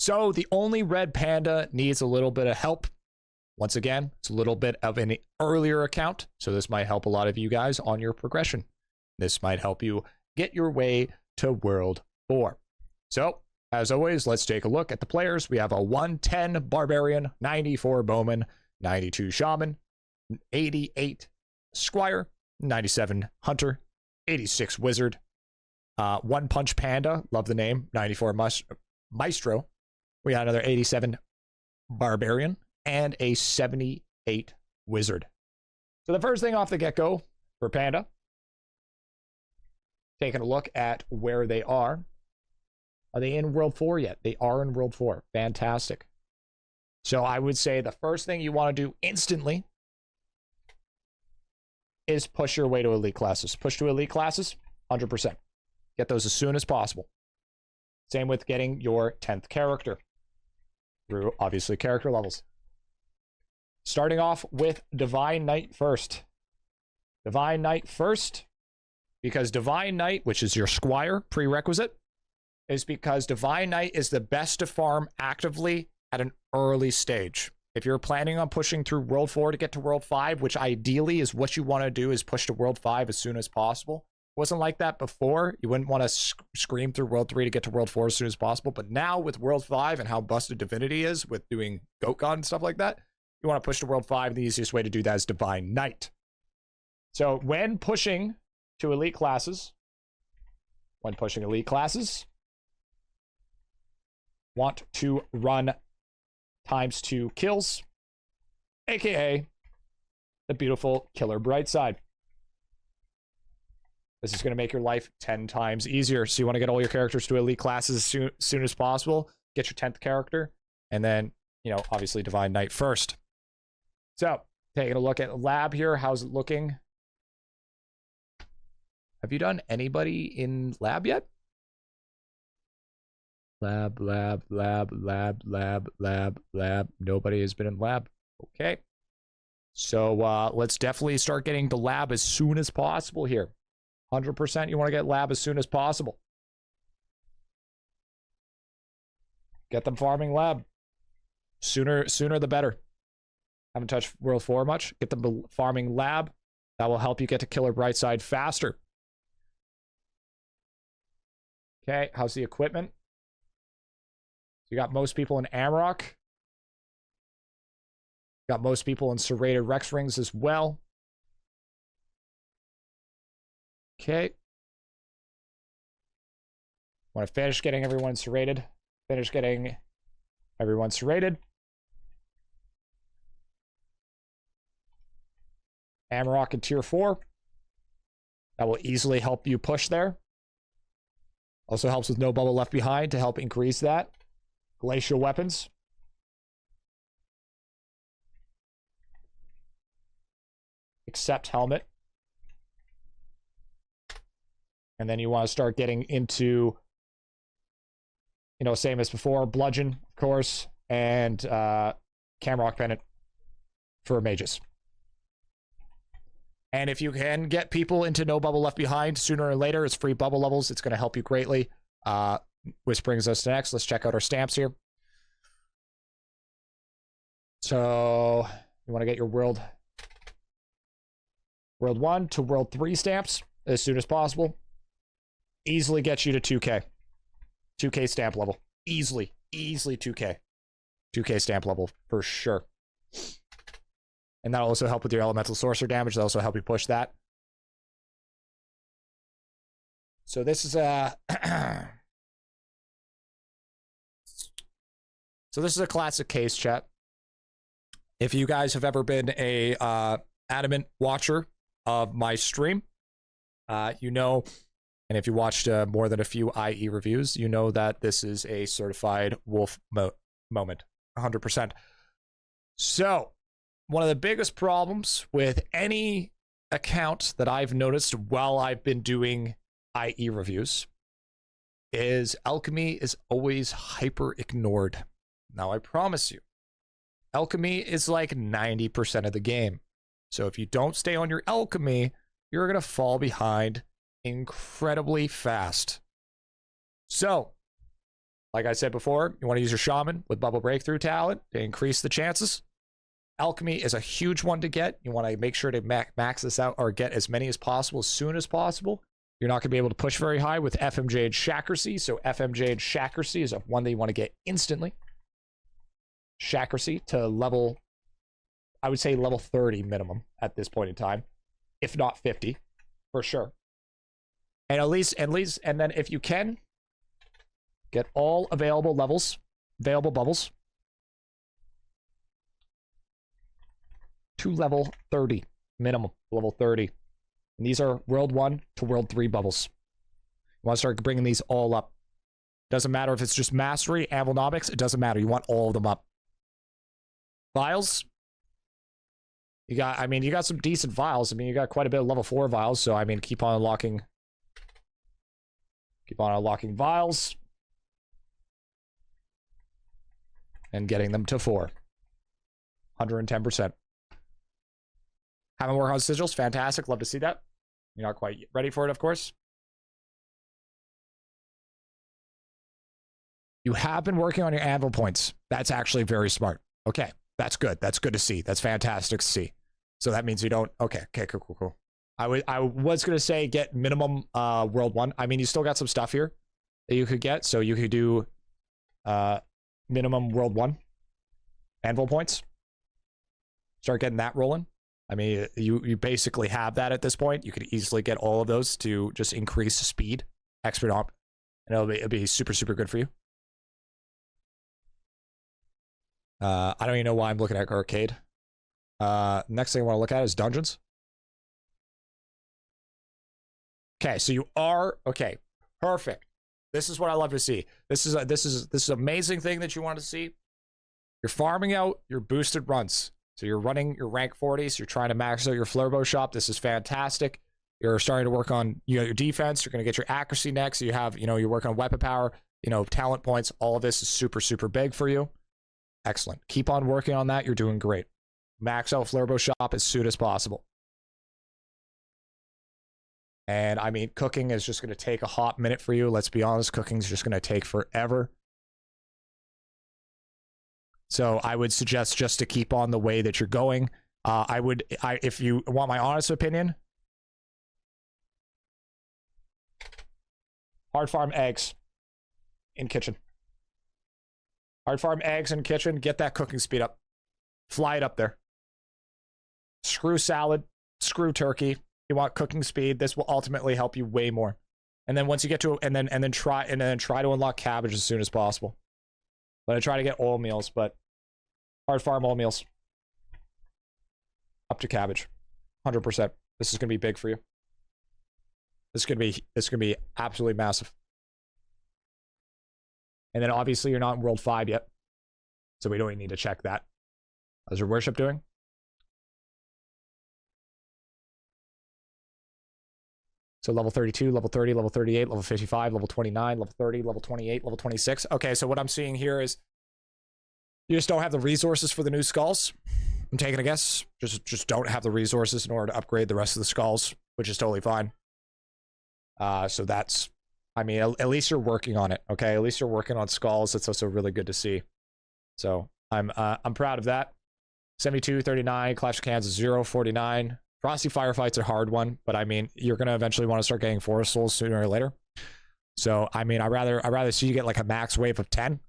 So the only red Panda needs a little bit of help. Once again, it's a little bit of an earlier account, so this might help a lot of you guys on your progression. This might help you get your way to World 4. So, as always, let's take a look at the players. We have a 110 Barbarian, 94 Bowman, 92 Shaman, 88 Squire, 97 Hunter, 86 Wizard, 1 Punch Panda, love the name, 94 Maestro. We got another 87 Barbarian, and a 78 Wizard. So the first thing off the get-go for Panda, taking a look at where they are. Are they in World 4 yet? They are in World 4. Fantastic. So I would say the first thing you want to do instantly is push your way to elite classes. Push to elite classes, 100%. Get those as soon as possible. Same with getting your 10th character through, obviously, character levels. Starting off with Divine Knight first. Divine Knight first, because Divine Knight, which is your Squire prerequisite, is because Divine Knight is the best to farm actively at an early stage. If you're planning on pushing through World 4 to get to World 5, which ideally is what you want to do, is push to World 5 as soon as possible. It wasn't like that before. You wouldn't want to scream through World 3 to get to World 4 as soon as possible. But now with World 5 and how busted Divinity is with doing Goat God and stuff like that, you want to push to World 5. The easiest way to do that is Divine Knight. So when pushing to elite classes, want to run ×2 kills, aka the beautiful Killer Brightside. This is going to make your life 10 times easier. So you want to get all your characters to elite classes as soon as possible. Get your 10th character, and then, you know, obviously Divine Knight first. So taking a look at lab here, how's it looking? Have you done anybody in lab yet? Lab. Nobody has been in lab. Okay. So let's definitely start getting to lab as soon as possible here. 100% you want to get lab as soon as possible. Get them farming lab. Sooner the better. Haven't touched World 4 much. Get them farming lab. That will help you get to Killer Brightside faster. Okay, how's the equipment? You got most people in Amrock. Got most people in Serrated Rex Rings as well. Okay. Want to finish getting everyone serrated. Finish getting everyone serrated. Amarok in tier 4. That will easily help you push there. Also helps with no bubble left behind to help increase that. Glacial weapons. Except helmet. And then you want to start getting into, you know, same as before, bludgeon, of course, and Camrock Pennant for mages. And if you can get people into no bubble left behind sooner or later, it's free bubble levels. It's going to help you greatly. Which brings us to next. Let's check out our stamps here. So you want to get your World 1 to World 3 stamps as soon as possible. Easily get you to 2K. 2K stamp level. Easily 2K. 2K stamp level for sure. And that'll also help with your elemental sorcerer damage. That'll also help you push that. So this is a so this is a classic case, chat. If you guys have ever been a adamant watcher of my stream, you know, and if you watched more than a few IE reviews, you know that this is a certified wolf moment, 100%. So one of the biggest problems with any account that I've noticed while I've been doing IE reviews is Alchemy is always hyper ignored. Now, I promise you, Alchemy is like 90% of the game. So if you don't stay on your Alchemy, you're going to fall behind incredibly fast. So Like I said before, you want to use your shaman with bubble breakthrough talent to increase the chances. Alchemy is a huge one to get. You want to make sure to max this out or get as many as possible as soon as possible. You're not going to be able to push very high with FMJ and Shakracy. So FMJ and Shakracy is one that you want to get instantly. Shakracy to level, I would say level 30 minimum at this point in time, if not 50 for sure. And at least, and then if you can, get all available levels, available bubbles to level 30 minimum, level 30. And these are World 1 to World 3 bubbles. You want to start bringing these all up. Doesn't matter if it's just Mastery, Anvilnomics, it doesn't matter. You want all of them up. Vials. You got some decent vials. I mean, you got quite a bit of level 4 vials, so I mean, keep on unlocking vials. And getting them to 4. 110%. Haven't worked on sigils. Fantastic. Love to see that. You're not quite ready for it, of course. You have been working on your anvil points. That's actually very smart. Okay. That's good. That's good to see. That's fantastic to see. So that means you don't... Okay. Okay, cool. I was going to say get minimum World 1. I mean, you still got some stuff here that you could get. So you could do minimum World 1 anvil points. Start getting that rolling. I mean, you basically have that at this point. You could easily get all of those to just increase speed, expert op, and it'll be super, super good for you. I don't even know why I'm looking at arcade. Next thing I want to look at is dungeons. Okay, so you are okay. Perfect. This is what I love to see. This is amazing thing that you want to see. You're farming out your boosted runs. So you're running your rank 40s. You're trying to max out your Flurbo shop. This is fantastic. You're starting to work on your defense. You're going to get your accuracy next. You have, you're working on weapon power, talent points. All of this is super, super big for you. Excellent. Keep on working on that. You're doing great. Max out Flurbo shop as soon as possible. And I mean, cooking is just going to take a hot minute for you. Let's be honest, cooking is just going to take forever. So I would suggest just to keep on the way that you're going. If you want my honest opinion, hard farm eggs in kitchen. Hard farm eggs in kitchen. Get that cooking speed up. Fly it up there. Screw salad. Screw turkey. You want cooking speed. This will ultimately help you way more. And then once you get to and then try to unlock cabbage as soon as possible. But I try to get all meals, but hard farm all meals. Up to cabbage. 100%. This is going to be big for you. This is going to be absolutely massive. And then obviously you're not in World 5 yet. So we don't even need to check that. How's your worship doing? So level 32, level 30, level 38, level 55, level 29, level 30, level 28, level 26. Okay, so what I'm seeing here is you just don't have the resources for the new skulls. I'm taking a guess. Just don't have the resources in order to upgrade the rest of the skulls, which is totally fine. So that's, I mean, at least you're working on it, okay? At least you're working on skulls. That's also really good to see. So I'm proud of that. 72, 39, Clash of Kansas 0, 49. Frosty Firefight's a hard one, but I mean, you're gonna eventually want to start getting Forest Souls sooner or later. So I mean, I'd rather see you get like a max wave of 10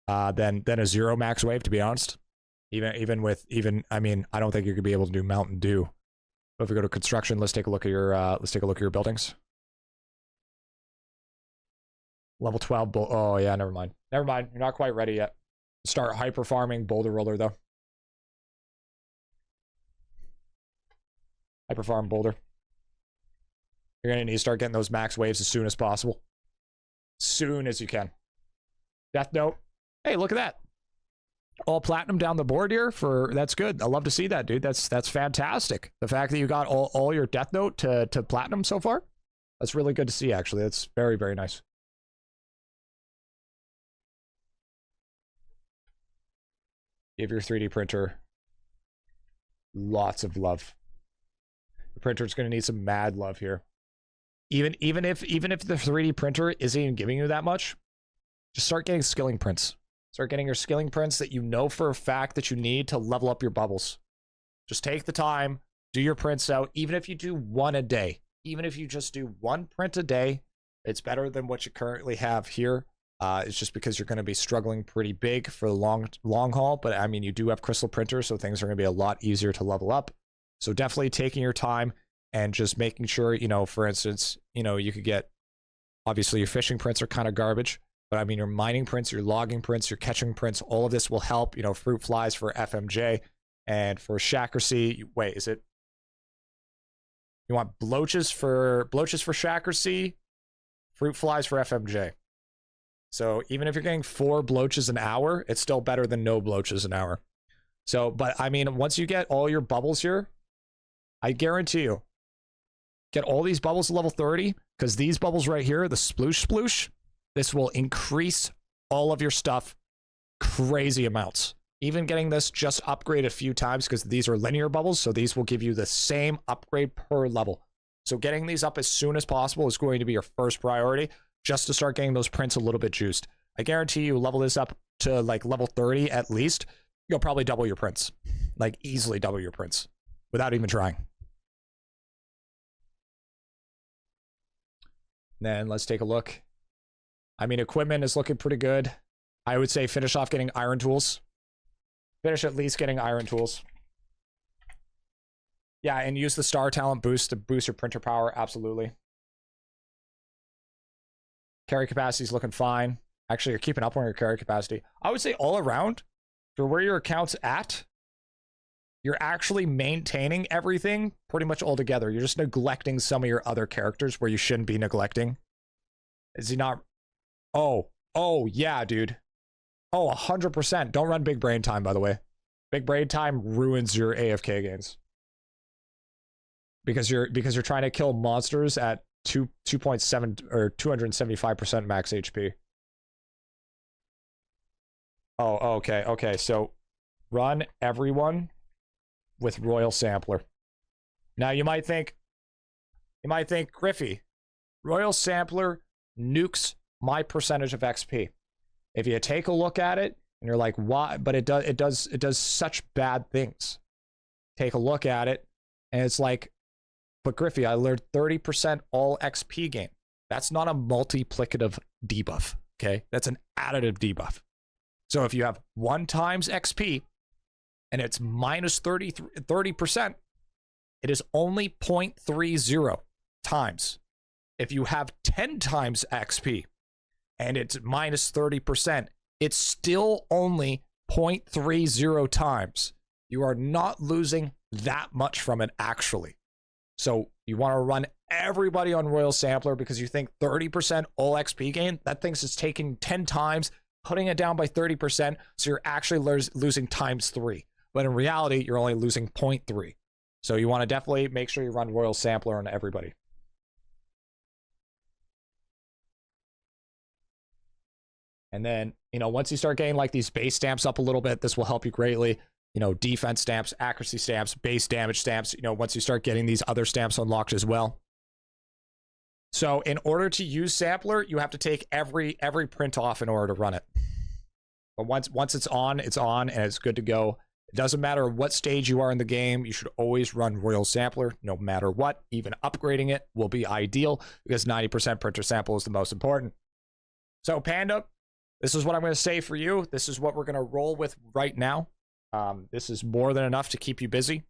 than a 0 max wave, to be honest. Even I mean, I don't think you're gonna be able to do Mountain Dew. But if we go to construction, let's take a look at your buildings. Level 12. Oh yeah, never mind. You're not quite ready yet. Start hyper farming Boulder Roller though. Hyper farm Boulder. You're gonna need to start getting those max waves as soon as possible. Soon as you can. Death Note. Hey, look at that. All platinum down the board here that's good. I love to see that, dude. That's fantastic. The fact that you got all your Death Note to platinum so far. That's really good to see, actually. That's very, very nice. Give your 3D printer lots of love. The printer's going to need some mad love here. Even if the 3D printer isn't even giving you that much, just start getting skilling prints. Start getting your skilling prints that you know for a fact that you need to level up your bubbles. Just take the time, do your prints out, even if you do one a day. Even if you just do one print a day, it's better than what you currently have here. It's just because you're going to be struggling pretty big for the long haul. But I mean, you do have crystal printers, so things are going to be a lot easier to level up. So definitely taking your time and just making sure, you know, for instance, you know, you could get, obviously your fishing prints are kind of garbage, but I mean, your mining prints, your logging prints, your catching prints, all of this will help, you know, fruit flies for FMJ and for Shackeracy. Wait, is it? You want bloaches for Shackeracy, fruit flies for FMJ. So even if you're getting 4 bloaches an hour, it's still better than no bloaches an hour. So, but I mean, once you get all your bubbles here, I guarantee you, get all these bubbles to level 30, because these bubbles right here, the sploosh sploosh, this will increase all of your stuff crazy amounts. Even getting this just upgrade a few times, because these are linear bubbles, so these will give you the same upgrade per level. So getting these up as soon as possible is going to be your first priority, just to start getting those prints a little bit juiced. I guarantee you level this up to like level 30 at least, you'll probably double your prints. Like easily double your prints without even trying. Then let's take a look. I mean, equipment is looking pretty good. I would say finish off getting iron tools. Finish at least getting iron tools. Yeah, and use the star talent boost to boost your printer power. Absolutely. Carry capacity is looking fine. Actually, you're keeping up on your carry capacity. I would say all around, for where your account's at, you're actually maintaining everything pretty much all together. You're just neglecting some of your other characters where you shouldn't be neglecting. Is he not? Oh, yeah, dude. Oh, 100%. Don't run big brain time, by the way. Big brain time ruins your AFK gains. Because you're trying to kill monsters at 2.7 or 275% max HP. Oh, okay. So run everyone with Royal Sampler. Now you might think, Griffy, Royal Sampler nukes my percentage of XP. If you take a look at it and you're like, why? But it does such bad things. Take a look at it and it's like, but Griffy, I learned 30% all XP gain. That's not a multiplicative debuff, okay? That's an additive debuff. So if you have 1 times XP and it's minus 30%, it is only 0.30 times. If you have 10 times XP and it's minus 30%, it's still only 0.30 times. You are not losing that much from it actually. So you want to run everybody on Royal Sampler because you think 30% all XP gain, that thing's is taking 10 times, putting it down by 30%, so you're actually losing times 3. But in reality, you're only losing 0.3. So you want to definitely make sure you run Royal Sampler on everybody. And then, you know, once you start getting like these base stamps up a little bit, this will help you greatly. You know, defense stamps, accuracy stamps, base damage stamps, you know, once you start getting these other stamps unlocked as well. So in order to use Sampler, you have to take every print off in order to run it. But once it's on and it's good to go. It doesn't matter what stage you are in the game, you should always run Royal Sampler no matter what. Even upgrading it will be ideal because 90% printer sample is the most important. So Panda, this is what I'm going to say for you. This is what we're going to roll with right now. This is more than enough to keep you busy.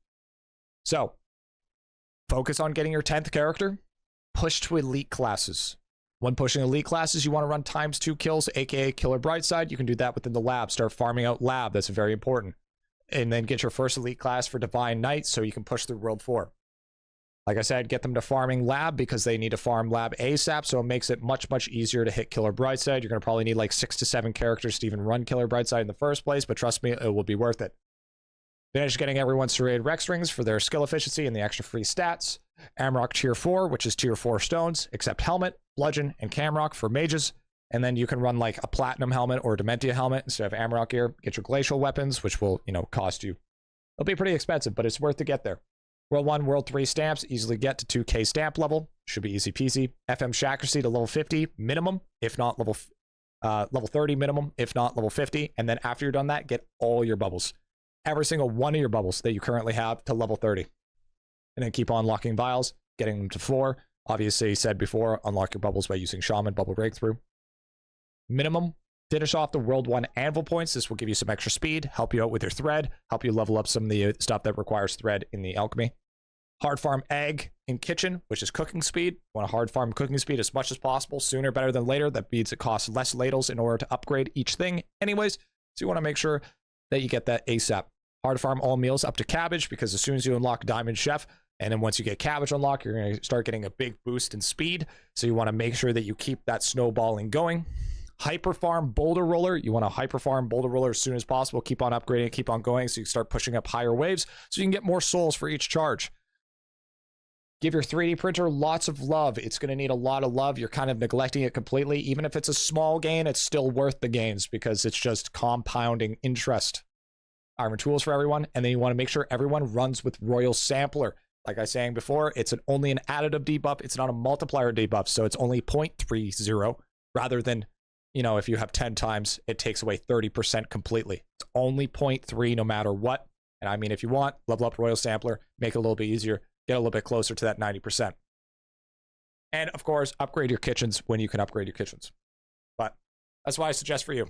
So, focus on getting your 10th character. Push to elite classes. When pushing elite classes, you want to run ×2 kills, aka Killer Brightside. You can do that within the lab. Start farming out lab. That's very important. And then get your first elite class for Divine Knight so you can push through World 4. Like I said, get them to farming lab because they need to farm lab ASAP, so it makes it much easier to hit Killer Brightside. You're going to probably need like 6 to 7 characters to even run Killer Brightside in the first place, but trust me, it will be worth it. Finish getting everyone serrated Rex Rings for their skill efficiency and the extra free stats. Amrock Tier 4, which is Tier 4 stones, except Helmet, Bludgeon, and Camrock for mages. And then you can run like a Platinum Helmet or a Dementia Helmet instead of Amrock gear. Get your Glacial weapons, which will, you know, cost you. It'll be pretty expensive, but it's worth to get there. World 1, World 3 stamps, easily get to 2k stamp level. Should be easy peasy. FM Shackeracy to level 50 minimum, if not level level 30 minimum, if not level 50. And then after you're done that, get all your bubbles. Every single one of your bubbles that you currently have to level 30. And then keep on unlocking vials, getting them to 4. Obviously, said before, unlock your bubbles by using Shaman Bubble Breakthrough. Minimum, finish off the World 1 Anvil points. This will give you some extra speed, help you out with your thread, help you level up some of the stuff that requires thread in the alchemy. Hard farm egg in kitchen, which is cooking speed. You want to hard farm cooking speed as much as possible, sooner better than later. That means it costs less ladles in order to upgrade each thing anyways. So you want to make sure that you get that ASAP. Hard farm all meals up to cabbage, because as soon as you unlock Diamond Chef, and then once you get cabbage unlocked, you're going to start getting a big boost in speed. So you want to make sure that you keep that snowballing going. Hyper farm boulder roller. You want to hyper farm boulder roller as soon as possible. Keep on upgrading, keep on going, so you start pushing up higher waves so you can get more souls for each charge. Give your 3D printer lots of love. It's going to need a lot of love. You're kind of neglecting it completely. Even if it's a small gain, it's still worth the gains because it's just compounding interest. Iron tools for everyone. And then you want to make sure everyone runs with Royal Sampler. Like I was saying before, it's only an additive debuff. It's not a multiplier debuff. So it's only 0.30 rather than, you know, if you have 10 times, it takes away 30% completely. It's only 0.3 no matter what. And I mean, if you want, level up Royal Sampler, make it a little bit easier. Get a little bit closer to that 90%. And of course, upgrade your kitchens when you can upgrade your kitchens. But that's what I suggest for you.